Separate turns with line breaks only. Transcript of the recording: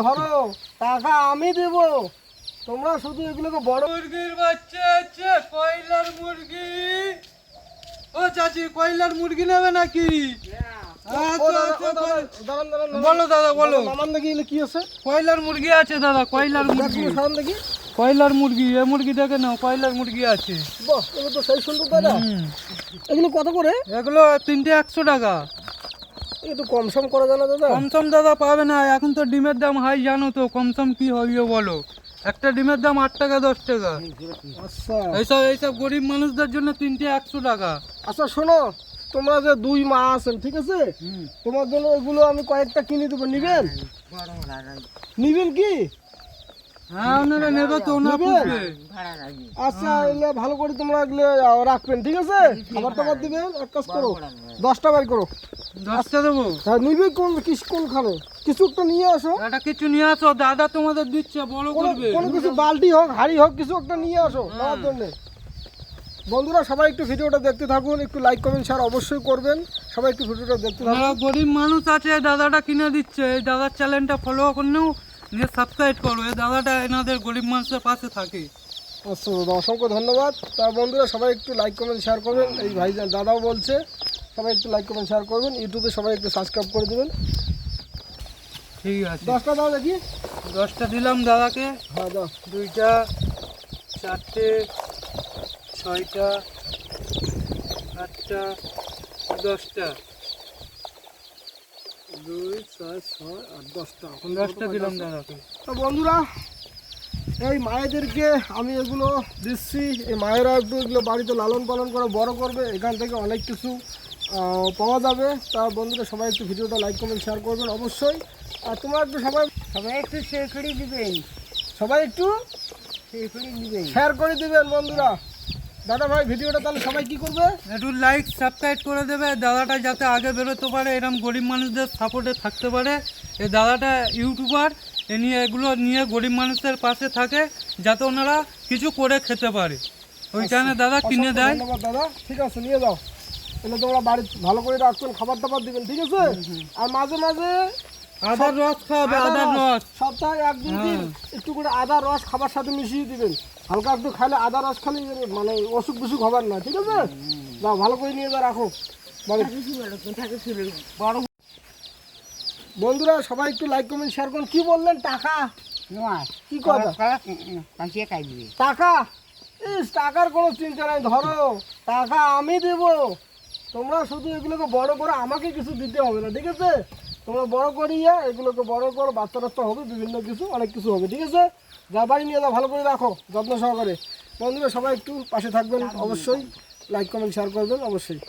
ধরো, টাকা আমি দেব, তোমরা শুধু এগুলোকে বড়।
মুরগির বাচ্চা আছে, কয়লার মুরগি। ও চাচি, কয়লার মুরগি নেবে নাকি? বলো দাদা, বলো।
নামান দেখি কি আছে।
কয়লার মুরগি আছে দাদা, কয়লার মুরগি।
দেখি
কয়লার মুরগি, এ মুরগি দেখে নাও, কয়লার মুরগি আছে।
বাহ, এগুলো তো সেই সুন্দর দাদা। এগুলো কত করে?
এগুলো 3টে 100 টাকা।
একটু কম সম করা যায় না দাদা?
কমসম দাদা পাবে না, এখন তো ডিমের দাম হাই, জানো তো। কমসম কি হবে বলো? একটা ডিমের দাম 8 টাকা 10 টাকা।
আচ্ছা
এইসব গরিব মানুষদের জন্য 3টে 100 টাকা।
আচ্ছা শোনো, তোমরা যে 2 মা আছেন, ঠিক আছে, তোমার জন্য এগুলো আমি কয়েকটা কিনে দেবো, নিবেন? নিবেন কি?
হ্যাঁ, ওনারা নেবে তো, ওনারা পুষবে।
আচ্ছা, এগুলো ভালো করে তোমরা এগুলো রাখবেন, ঠিক আছে? খাবার টাবার দিবেন। এক কাজ করো, 10টা বার করো।
10টা দেবো?
হ্যাঁ, নিবে কোন খাবে? কিছু একটা নিয়ে আসো।
এটা কিছু নিয়ে আসো, দাদা তোমাদের দিচ্ছে, বড় করবে।
কোনো কিছু বালতি হোক, হাড়ি হোক, কিছু একটা নিয়ে আসো আমার জন্য। বন্ধুরা সবাই একটু ভিডিওটা দেখতে থাকুন, একটু লাইক কমেন্ট শেয়ার অবশ্যই করবেন। সবাই একটু ভিডিওটা দেখতে থাকুন।
যারা গরিব মানুষ আছে, দাদাটা কিনে দিচ্ছে। এই দাদার চ্যানেলটা ফলো করলেও নিয়ে সাবস্ক্রাইব করো। এই দাদাটা এনাদের গরিব মানুষের পাশে থাকে।
আচ্ছা দাদা, অসংখ্য ধন্যবাদ। তা বন্ধুরা সবাই একটু লাইক কমেন্ট শেয়ার করবেন। এই ভাই দাদাও বলছে সবাই একটু লাইক কমেন্ট শেয়ার করবেন। ইউটিউবে সবাই একটু সাবস্ক্রাইব করে দেবেন।
ঠিক আছে,
10টা দাও দেখি।
10টা দিলাম দাদাকে।
হ্যাঁ দাও।
2টা, 4টে, 6টা, 8টা, 10টা।
2 4 6 8 10টা
10টা দিলাম দাদাকে।
তো বন্ধুরা, এই মায়েদেরকে আমি এগুলো দিচ্ছি। এই মায়েরা একটু এগুলো বাড়িতে লালন পালন করে বড় করবে, এখান থেকে অনেক কিছু পাওয়া যাবে। তা বন্ধুরা সবাই একটু ভিডিওটা লাইক কমেন্ট শেয়ার করবেন অবশ্যই। আর তোমরা একটু সবাই একটু শেয়ার করে দিবেন, সবাই একটু শেয়ার করে দিবেন বন্ধুরা। দাদা ভাই, ভিডিওটা তাহলে সবাই কি করবে?
একটু লাইক সাবস্ক্রাইব করে দেবে, দাদাটা যাতে আগে বেরোতে পারে, এরকম গরিব মানুষদের সাপোর্টে থাকতে পারে। এই দাদাটা ইউটিউবার, এ নিয়ে এগুলো নিয়ে গরিব মানুষদের পাশে থাকে, যাতে ওনারা কিছু করে খেতে পারে। ওই কারণে দাদা কিনে দেয়।
ধন্যবাদ দাদা, ঠিক আছে নিয়ে যাও। এগুলো তোমরা বাড়ি ভালো করে রাখবেন, খাবার টাবার দিবেন, ঠিক আছে? আর মাঝে মাঝে
আদার রস খাওয়াবে, আদার রস।
সপ্তাহে 1-2 দিন একটু করে আদার রস খাবার সাথে মিশিয়ে দিবেন। হালকা একটু খাইলে, আদা রস খালি মানে অসুখ বিসুখ হবার না, ঠিক আছে? যাও ভালো করে নিয়ে যা রাখো। বন্ধুরা সবাই একটু লাইক কমেন্ট শেয়ার করুন। কি বললেন? টাকা কি কথা? টাকা? টাকার কোনো চিন্তা নাই, ধরো, টাকা আমি দেব, তোমরা শুধু এগুলোকে বড় করো, আমাকে কিছু দিতে হবে না, ঠিক আছে? তোমরা বড় করিয়ে এগুলোকে বড় করো, বাচ্চা টাচ্চা হবে, বিভিন্ন কিছু অনেক কিছু হবে, ঠিক আছে? যা বাড়ি নিয়ে যাও, ভালো করে রাখো যত্ন সহকারে। বন্ধুরা সবাই একটু পাশে থাকবেন অবশ্যই, লাইক কমেন্ট শেয়ার করবেন অবশ্যই।